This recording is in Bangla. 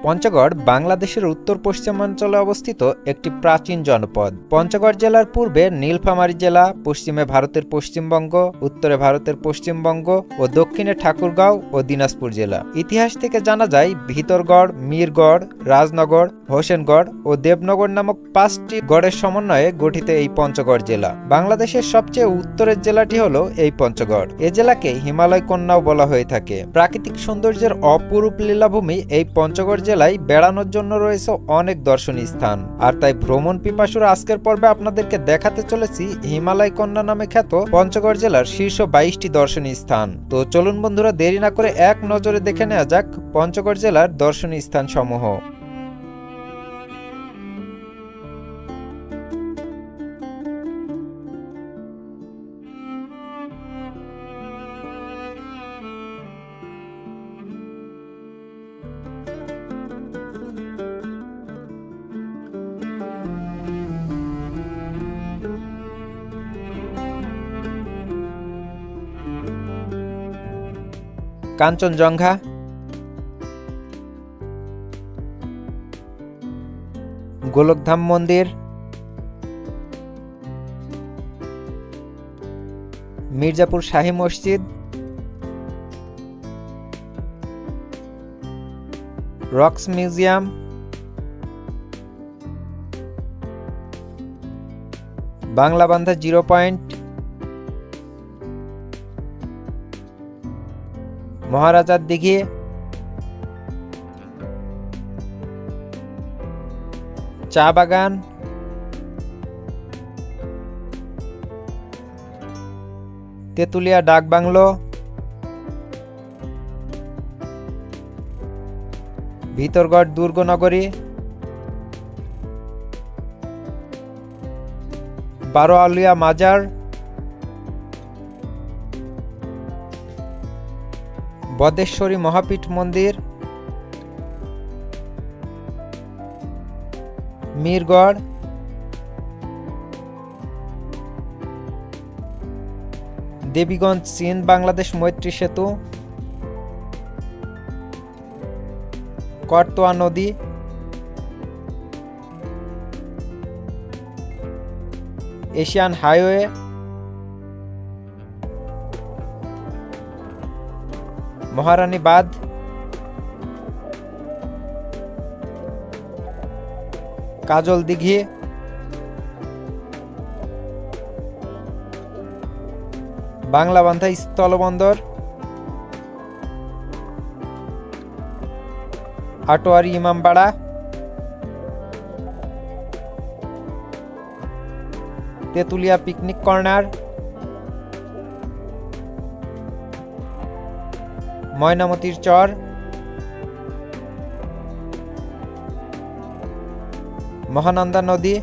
পঞ্চগড় বাংলাদেশের উত্তর পশ্চিমাঞ্চলে অবস্থিত একটি প্রাচীন জনপদ। পঞ্চগড় জেলার পূর্বে নীলফামারী জেলা, পশ্চিমে ভারতের পশ্চিমবঙ্গ, উত্তরে ভারতের পশ্চিমবঙ্গ ও দক্ষিণে ঠাকুরগাঁও ও দিনাজপুর জেলা। ইতিহাস থেকে জানা যায় ভিতরগড়, মিরগড়, রাজনগর, হোসেনগড় ও দেবনগর নামক 5টি গড়ের সমন্বয়ে গঠিত এই পঞ্চগড় জেলা। বাংলাদেশের সবচেয়ে উত্তরের জেলাটি হলো এই পঞ্চগড়। এ জেলাকে হিমালয় কন্যাও বলা হয়ে থাকে। প্রাকৃতিক সৌন্দর্যের অপরূপ লীলাভূমি এই পঞ্চগড় জেলায় বেড়ানোর জন্য রয়েছে অনেক দর্শনীয় স্থান। আর তাই ভ্রমণ পিপাসুরা আজকের পর্বে আপনাদেরকে দেখাতে চলেছি হিমালয় কন্যা নামে খ্যাত পঞ্চগড় জেলার শীর্ষ 22টি দর্শনীয় স্থান। তো চলুন বন্ধুরা, দেরি না করে এক নজরে দেখে নেওয়া যাক পঞ্চগড় জেলার দর্শনীয় স্থান সমূহ। কাঞ্চনজঙ্ঘা, গোলকধাম মন্দির, Mirzapur Shahi Masjid, rocks museum, Banglabandha zero point, মহারাজার দিঘি, চা বাগান, তেঁতুলিয়া ডাক বাংলো, ভিতরগড় দুর্গনগরী, বারোয়ালিয়া মাজার, বদেশ্বরী মহাপীঠ মন্দির, মিরগড়, দেবীগঞ্জ চীন বাংলাদেশ মৈত্রী সেতু, করতোয়া নদী, এশিয়ান হাইওয়ে, মহারানী বাঁধ, কাজল দিঘি, বাংলাবান্ধা স্থলবন্দর, আটোয়ারি ইমামবাড়া, তেঁতুলিয়া পিকনিক কর্নার, ময়নামতির চর, মহানন্দা নদী,